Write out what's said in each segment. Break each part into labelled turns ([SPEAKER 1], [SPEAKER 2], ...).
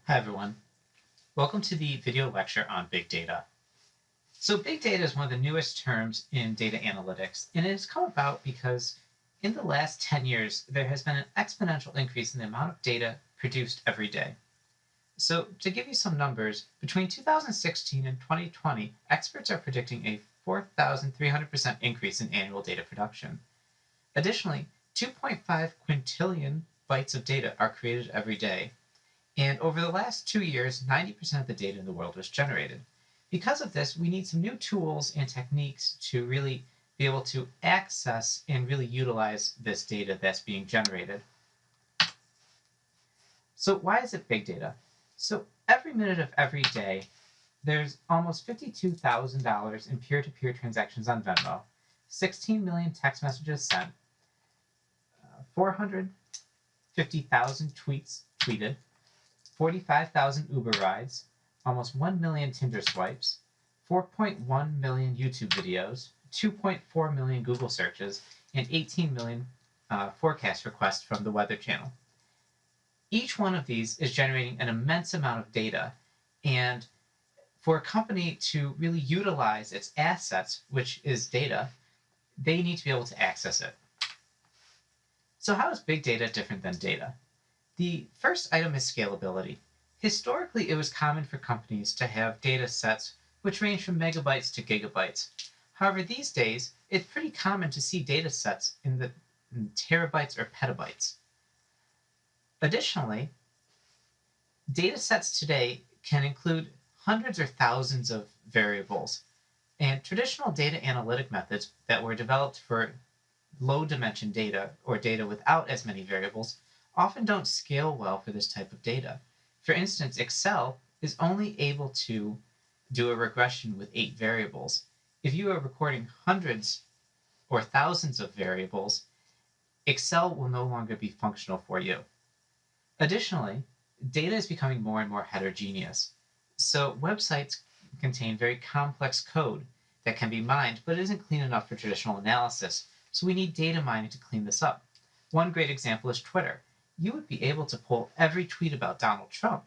[SPEAKER 1] Hi everyone. Welcome to the video lecture on big data. So big data is one of the newest terms in data analytics, and it has come about because in the last 10 years, there has been an exponential increase in the amount of data produced every day. So to give you some numbers, between 2016 and 2020, experts are predicting a 4,300% increase in annual data production. Additionally, 2.5 quintillion bytes of data are created every day, and over the last 2 years, 90% of the data in the world was generated. Because of this, we need some new tools and techniques to really be able to access and really utilize this data that's being generated. So why is it big data? So every minute of every day, there's almost $52,000 in peer-to-peer transactions on Venmo, 16 million text messages sent, 450,000 tweets tweeted, 45,000 Uber rides, almost 1 million Tinder swipes, 4.1 million YouTube videos, 2.4 million Google searches, and 18 million forecast requests from the Weather Channel. Each one of these is generating an immense amount of data, and for a company to really utilize its assets, which is data, they need to be able to access it. So how is big data different than data? The first item is scalability. Historically, it was common for companies to have data sets which range from megabytes to gigabytes. However, these days, it's pretty common to see data sets in terabytes or petabytes. Additionally, data sets today can include hundreds or thousands of variables, and traditional data analytic methods that were developed for low dimension data or data without as many variables often don't scale well for this type of data. For instance, Excel is only able to do a regression with 8 variables. If you are recording hundreds or thousands of variables, Excel will no longer be functional for you. Additionally, data is becoming more and more heterogeneous. So websites contain very complex code that can be mined, but isn't clean enough for traditional analysis. So we need data mining to clean this up. One great example is Twitter. You would be able to pull every tweet about Donald Trump,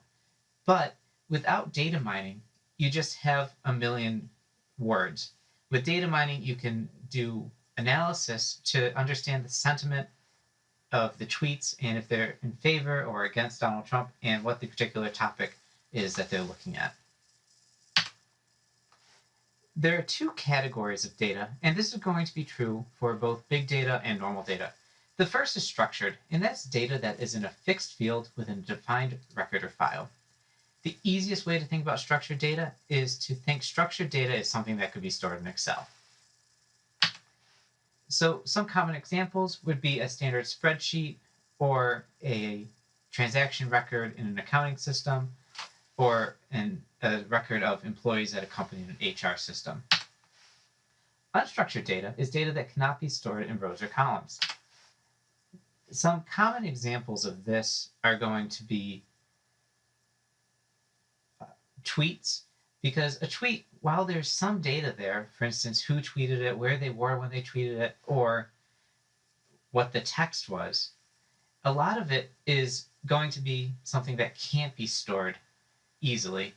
[SPEAKER 1] but without data mining, you just have a million words. With data mining, you can do analysis to understand the sentiment of the tweets and if they're in favor or against Donald Trump and what the particular topic is that they're looking at. There are two categories of data, and this is going to be true for both big data and normal data. The first is structured, and that's data that is in a fixed field within a defined record or file. The easiest way to think about structured data is to think structured data is something that could be stored in Excel. So some common examples would be a standard spreadsheet or a transaction record in an accounting system or a record of employees at a company in an HR system. Unstructured data is data that cannot be stored in rows or columns. Some common examples of this are going to be tweets, because a tweet, while there's some data there, for instance, who tweeted it, where they were when they tweeted it, or what the text was, a lot of it is going to be something that can't be stored easily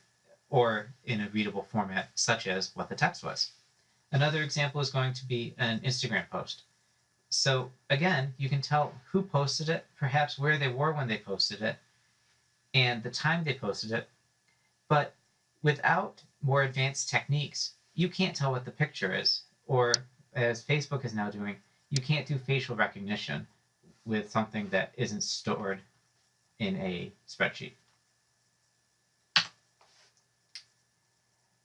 [SPEAKER 1] or in a readable format, such as what the text was. Another example is going to be an Instagram post. So again, you can tell who posted it, perhaps where they were when they posted it, and the time they posted it, but without more advanced techniques, you can't tell what the picture is, or as Facebook is now doing, you can't do facial recognition with something that isn't stored in a spreadsheet.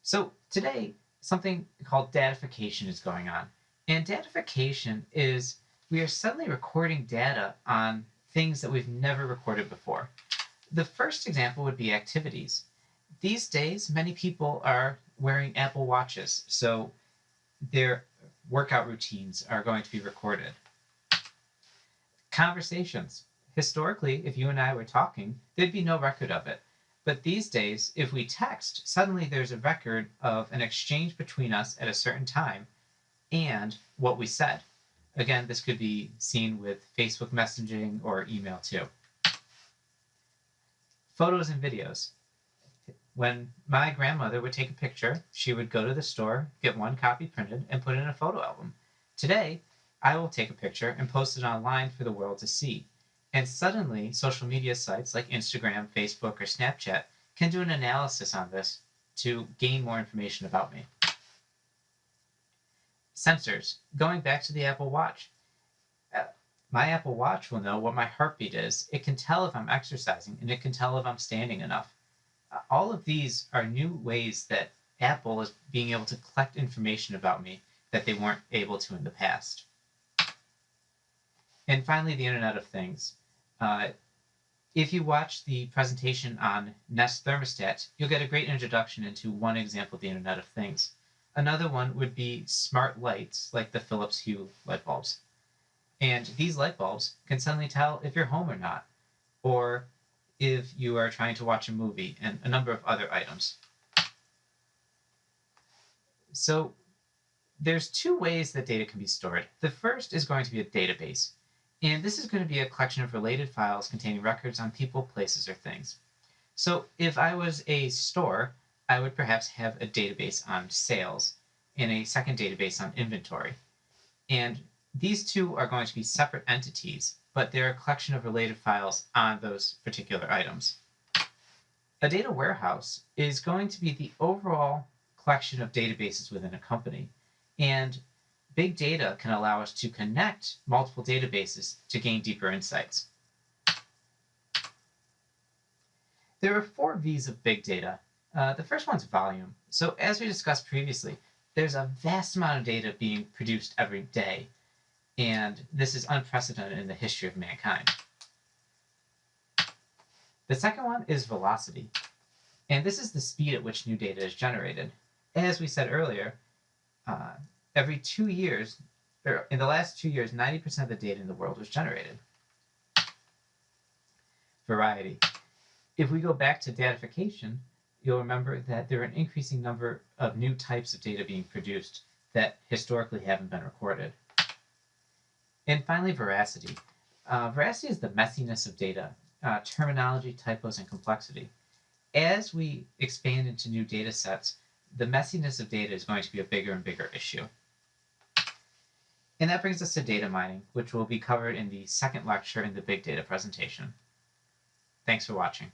[SPEAKER 1] So today, something called datification is going on. And datification is we are suddenly recording data on things that we've never recorded before. The first example would be activities. These days, many people are wearing Apple Watches, so their workout routines are going to be recorded. Conversations. Historically, if you and I were talking, there'd be no record of it. But these days, if we text, suddenly there's a record of an exchange between us at a certain time and what we said. Again, this could be seen with Facebook messaging or email too. Photos and videos. When my grandmother would take a picture, she would go to the store, get one copy printed, and put it in a photo album. Today, I will take a picture and post it online for the world to see. And suddenly, social media sites like Instagram, Facebook, or Snapchat can do an analysis on this to gain more information about me. Sensors. Going back to the Apple Watch. Uh, My Apple Watch will know what my heartbeat is. It can tell if I'm exercising, and it can tell if I'm standing enough. All of these are new ways that Apple is being able to collect information about me that they weren't able to in the past. And finally, the Internet of Things. Uh, if you watch the presentation on Nest Thermostat, you'll get a great introduction into one example of the Internet of Things. Another one would be smart lights, like the Philips Hue light bulbs. And these light bulbs can suddenly tell if you're home or not, or if you are trying to watch a movie, and a number of other items. So there's two ways that data can be stored. The first is going to be a database, and this is going to be a collection of related files containing records on people, places, or things. So if I was a store, I would perhaps have a database on sales and a second database on inventory. And these two are going to be separate entities, but they're a collection of related files on those particular items. A data warehouse is going to be the overall collection of databases within a company. And big data can allow us to connect multiple databases to gain deeper insights. There are four V's of big data. The first one's volume. So as we discussed previously, there's a vast amount of data being produced every day, and this is unprecedented in the history of mankind. The second one is velocity, and this is the speed at which new data is generated. As we said earlier, uh, every 2 years, or in the last 2 years, 90% of the data in the world was generated. Variety. If we go back to datification, you'll remember that there are an increasing number of new types of data being produced that historically haven't been recorded. And finally, veracity. Veracity is the messiness of data, terminology, typos, and complexity. As we expand into new data sets, the messiness of data is going to be a bigger and bigger issue. And that brings us to data mining, which will be covered in the second lecture in the big data presentation. Thanks for watching.